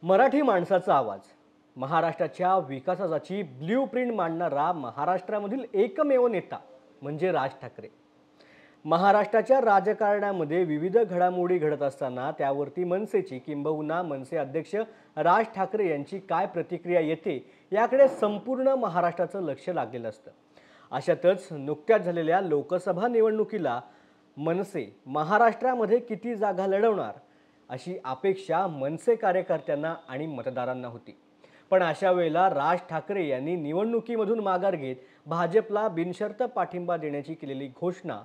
मराठी माणसाचा आवाज महाराष्ट्राच्या विकासाची ब्ल्यूप्रिंट मांडणारा महाराष्ट्रामधील एकमेव नेता म्हणजे राज ठाकरे। महाराष्ट्राच्या राजकारणामध्ये विविध घडामोडी घडत असताना त्यावरती मनसेची किंबहुना मनसे अध्यक्ष राज ठाकरे यांची काय प्रतिक्रिया येते याकडे संपूर्ण महाराष्ट्राचं लक्ष लागलेलं असतं। अशातच नुकत्याच झालेल्या लोकसभा निवडणुकीला मनसे महाराष्ट्रामध्ये किती जागा लढवणार अशी अपेक्षा मनसे कार्यकर्त्यांना आणि मतदारांना होती। पण अशा वेळेला राज ठाकरे यांनी निवडणुकीमधून माघार घेत भाजपला बिनशर्त पाठिंबा देण्याची केलेली घोषणा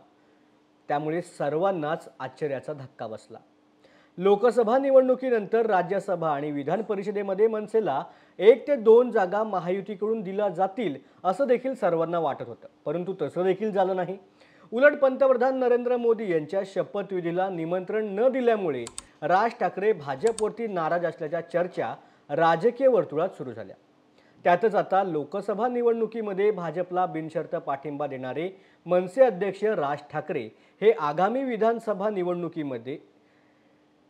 त्यामुळे सर्वांनाच आश्चर्याचा धक्का बसला। लोकसभा निवडणुकीनंतर राज्यसभा आणि विधान परिषदेमध्ये मनसेला 1 ते 2 जागा महायुतीकडून दिल्या जातील असं देखील सर्वांना वाटत होतं, परंतु तसं देखील झालं नाही। उलट पंतप्रधान नरेंद्र मोदी यांच्या शपथविधीला निमंत्रण न दिल्यामुळे राज ठाकरे भाजपवरती नाराज असल्याच्या चर्चा राजकीय वर्तुळात सुरू झाल्या। त्यातच आता लोकसभा निवडणुकीमध्ये भाजपला बिनशर्त पाठिंबा देणारे मनसे अध्यक्ष राज ठाकरे हे आगामी विधानसभा निवडणुकीमध्ये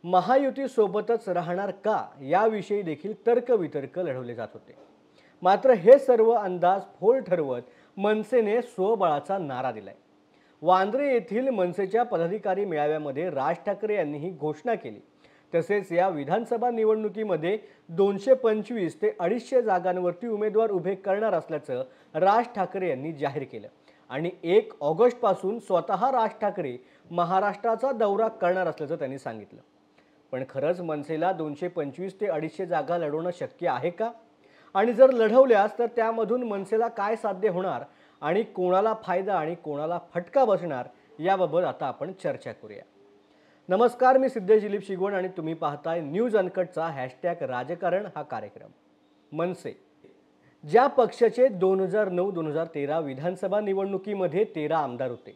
महायुती सोबतच राहणार का याविषयी देखील तर्कवितर्क लढवले जात होते। मात्र हे सर्व अंदाज फोल ठरवत मनसेने स्वबळाचा नारा दिलाय। वांद्रे येथील मनसेच्या पदाधिकारी मेळाव्यामध्ये राज ठाकरे यांनी ही घोषणा केली। तसेच या विधानसभा निवडणुकीमध्ये 225 ते 250 जागांवरती उमेदवार उभे करणार असल्याचं राज ठाकरे यांनी जाहीर केलं आणि 1 ऑगस्ट पासून स्वतः राज ठाकरे महाराष्ट्राचा दौरा करणार असल्याचं त्यांनी सांगितलं। पण खरंच मनसेला 225 ते 250 जागा लढवणं शक्य आहे का? आणि जर लढवल्यास तर त्यामधून मनसेला काय साध्य होणार आणि कोणाला फायदा आणि कोणाला फटका बसणार याबाबत आता आपण चर्चा करूया। नमस्कार, मी सिद्धेश दिलीप शिगवण आणि तुम्ही पाहताय न्यूज अनकटचा #राजकारण हा कार्यक्रम। मनसे ज्या पक्षाचे 2009-2013 विधानसभा निवडणुकीमध्ये 13 आमदार होते,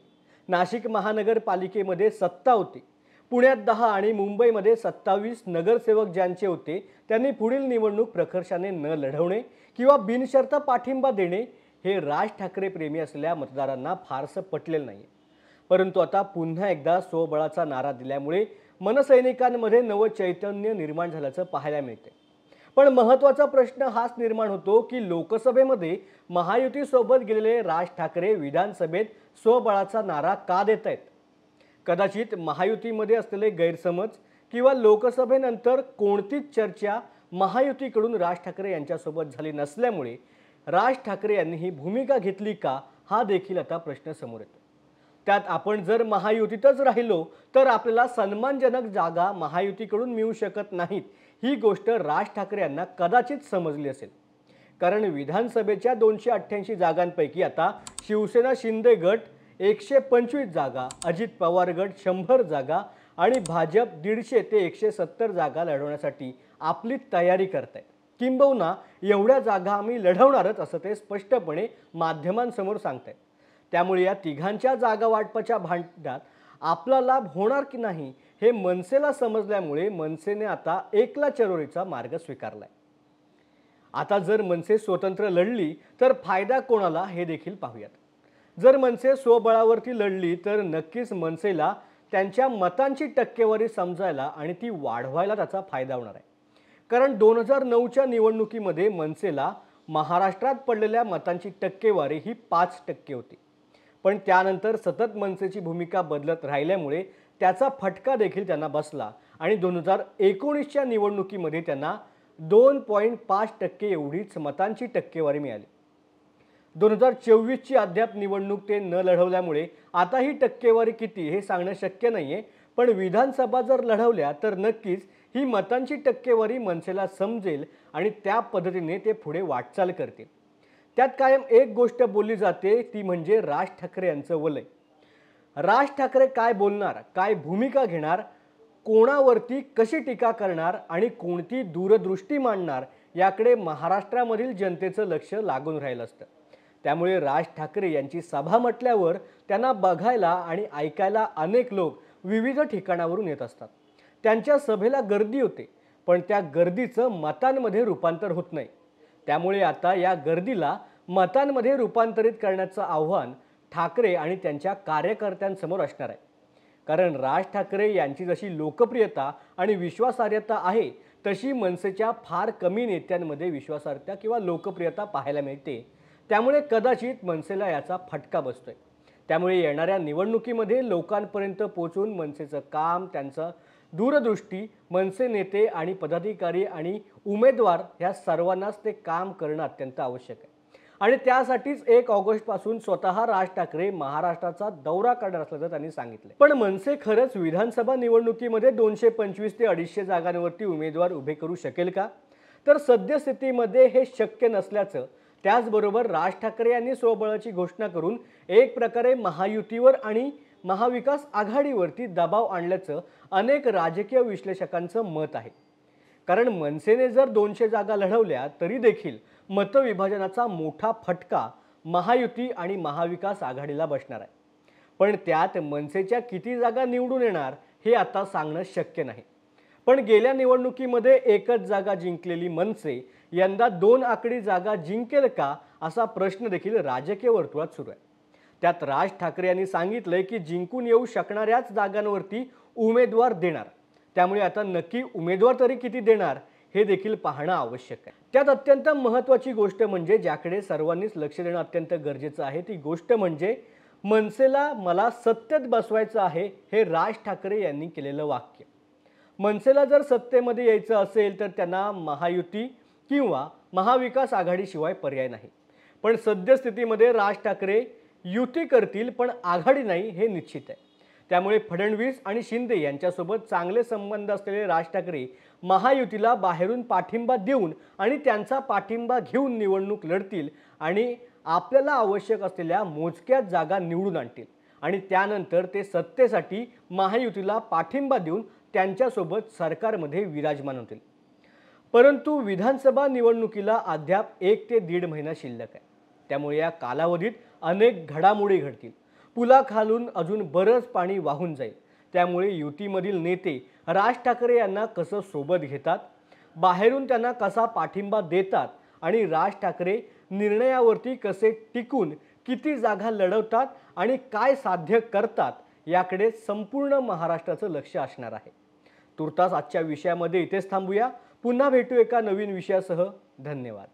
नाशिक महानगरपालिकेमध्ये सत्ता होती, पुण्यात 10 आणि मुंबईमध्ये 27 नगरसेवक ज्यांचे होते त्यांनी पुढील निवडणूक प्रकर्षाने न लढवणे किंवा बिनशर्त पाठिंबा देणे हे राज ठाकरे प्रेमी असलेल्या मतदारांना फारसं पटलेलं नाही। परंतु आता पुन्हा एकदा स्वबळाचा नारा दिल्यामुळे मनसैनिकांमध्ये नव चैतन्य निर्माण झाल्याचं पाहायला मिळते। पण महत्त्वाचा प्रश्न हाच निर्माण होतो की लोकसभेमध्ये महायुती सोबत गेलेले राज ठाकरे विधानसभेत स्वबळाचा नारा का देत आहेत? कदाचित महायुतीमध्ये असलेले गैरसमज किंवा लोकसभेनंतर कोणतीच चर्चा महायुतीकडून राज ठाकरे यांच्यासोबत झाली नसल्यामुळे राज ठाकरे यांनी ही भूमिका घेतली का हा देखील आता प्रश्न समोर येतो। त्यात आपण जर महायुतीतच राहिलो तर आपल्याला सन्मानजनक जागा महायुतीकडून मिळू शकत नाहीत ही गोष्ट राज ठाकरे यांना कदाचित समजली असेल। कारण विधानसभेच्या 288 जागांपैकी आता शिवसेना शिंदे गट 125 जागा, अजित पवार गट 100 जागा आणि भाजप 150 ते 170 जागा लढवण्यासाठी आपली तयारी करतायत। किंबहुना एवढ्या जागा आम्ही लढवणारच असं ते स्पष्टपणे माध्यमांसमोर सांगतायत। त्यामुळे या तिघांच्या जागा वाटपाच्या भांडणात आपला लाभ होणार की नाही हे मनसेला समजल्यामुळे मनसेने आता एकला चरोरीचा मार्ग स्वीकारलाय। आता जर मनसे स्वतंत्र लढली तर फायदा कोणाला हे देखील पाहूयात। जर मनसे स्वबळावरती लढली तर नक्कीच मनसेला त्यांच्या मतांची टक्केवारी समजायला आणि ती वाढवायला त्याचा फायदा होणार आहे। कारण 2009च्या निवडणुकीमध्ये मनसेला महाराष्ट्रात पडलेल्या मतांची टक्केवारी ही 5% होती। पण त्यानंतर सतत मनसेची भूमिका बदलत राहिल्यामुळे त्याचा फटका देखील त्यांना बसला आणि 2019च्या निवडणुकीमध्ये त्यांना 2.5% एवढीच मतांची टक्केवारी मिळाली। 2024ची अद्याप निवडणूक ते न लढवल्यामुळे आता ही टक्केवारी किती हे सांगणं शक्य नाहीये। पण विधानसभा जर लढवल्या तर नक्कीच ही मतांची टक्केवारी मनसेला समजेल आणि त्या पद्धतीने ते पुढे वाटचाल करतील। त्यात कायम एक गोष्ट बोलली जाते ती म्हणजे राज ठाकरे यांचं वलय। राज ठाकरे काय बोलणार, काय भूमिका घेणार, कोणावरती कशी टीका करणार आणि कोणती दूरदृष्टी मांडणार याकडे महाराष्ट्रामधील जनतेचं लक्ष लागून राहिलं असतं। त्यामुळे राज ठाकरे यांची सभा म्हटल्यावर त्यांना बघायला आणि ऐकायला अनेक लोक विविध ठिकाणावरून येत असतात। त्यांच्या सभेला गर्दी होते, पण त्या गर्दीचं मतांमध्ये रूपांतर होत नाही। त्यामुळे आता या गर्दीला मतांमध्ये रूपांतरित करण्याचं आव्हान ठाकरे आणि त्यांच्या कार्यकर्त्यांसमोर असणार आहे। कारण राज ठाकरे यांची जशी लोकप्रियता आणि विश्वासार्हता आहे तशी मनसेच्या फार कमी नेत्यांमध्ये विश्वासार्हता किंवा लोकप्रियता पाहायला मिळते। त्यामुळे कदाचित मनसेला याचा फटका बसतोय। त्यामुळे येणाऱ्या निवडणुकीमध्ये लोकांपर्यंत पोहोचून मनसेचं काम, त्यांचं दूरदृष्टी, मनसे नेते आणि पदाधिकारी आणि उमेदवार या सर्वांनाच ते काम करणं अत्यंत आवश्यक आहे। आणि त्यासाठीच 1 ऑगस्टपासून स्वतः राज ठाकरे महाराष्ट्राचा दौरा करणार असल्याचं त्यांनी सांगितलं। पण मनसे खरंच विधानसभा निवडणुकीमध्ये 225 ते 250 जागांवरती उमेदवार उभे करू शकेल का? तर सद्यस्थितीमध्ये हे शक्य नसल्याचं, त्याचबरोबर राज ठाकरे यांनी स्वबळाची घोषणा करून एक प्रकारे महायुतीवर आणि महाविकास आघाडीवरती दबाव आणल्याचं अनेक राजकीय विश्लेषकांचं मत आहे। कारण मनसेने जर 200 जागा लढवल्या तरी देखील मतविभाजनाचा मोठा फटका महायुती आणि महाविकास आघाडीला बसणार आहे। पण त्यात मनसेच्या किती जागा निवडून येणार हे आता सांगणं शक्य नाही। पण गेल्या निवडणुकीमध्ये एकच जागा जिंकलेली मनसे यंदा 2 आकडी जागा जिंकेल का असा प्रश्न देखील राजकीय वर्तुळात सुरू आहे। त्यात राज ठाकरे यांनी सांगितलंय की जिंकून येऊ शकणाऱ्याच जागांवरती उमेदवार देणार। त्यामुळे आता नक्की उमेदवार तरी किती देणार हे देखील पाहणं आवश्यक आहे। त्यात अत्यंत महत्त्वाची गोष्ट म्हणजे ज्याकडे सर्वांनीच लक्ष देणं अत्यंत गरजेचं आहे, ती गोष्ट म्हणजे मनसेला मला सत्तेत बसवायचं आहे हे राज ठाकरे यांनी केलेलं वाक्य। मनसेला जर सत्तेमध्ये यायचं असेल तर त्यांना महायुती किंवा महाविकास आघाडीशिवाय पर्याय नाही। पण सद्यस्थितीमध्ये राज ठाकरे युती करतील पण आघाडी नाही हे निश्चित आहे। त्यामुळे फडणवीस आणि शिंदे यांच्यासोबत चांगले संबंध असलेले राज ठाकरे महायुतीला बाहेरून पाठिंबा देऊन आणि त्यांचा पाठिंबा घेऊन निवडणूक लढतील आणि आपल्याला आवश्यक असलेल्या मोजक्याच जागा निवडून आणतील आणि त्यानंतर ते सत्तेसाठी महायुतीला पाठिंबा देऊन त्यांच्यासोबत सरकारमध्ये विराजमान होतील। परंतु विधानसभा निवडणुकीला अद्याप 1 ते 1.5 महिना शिल्लक आहे। त्यामुळे या कालावधीत अनेक घडामोडी घडतील। पुलाखालून अजून बरंच पाणी वाहून जाईल। त्यामुळे युतीमधील नेते राज ठाकरे यांना कसं सोबत घेतात, बाहेरून त्यांना कसा पाठिंबा देतात आणि राज ठाकरे निर्णयावरती कसे टिकून किती जागा लढवतात आणि काय साध्य करतात याकडे संपूर्ण महाराष्ट्राचं लक्ष असणार आहे। तुर्तास आजच्या विषयामध्ये इथेच थांबूया। पुन्हा भेटू एका नवीन विषयासह। धन्यवाद।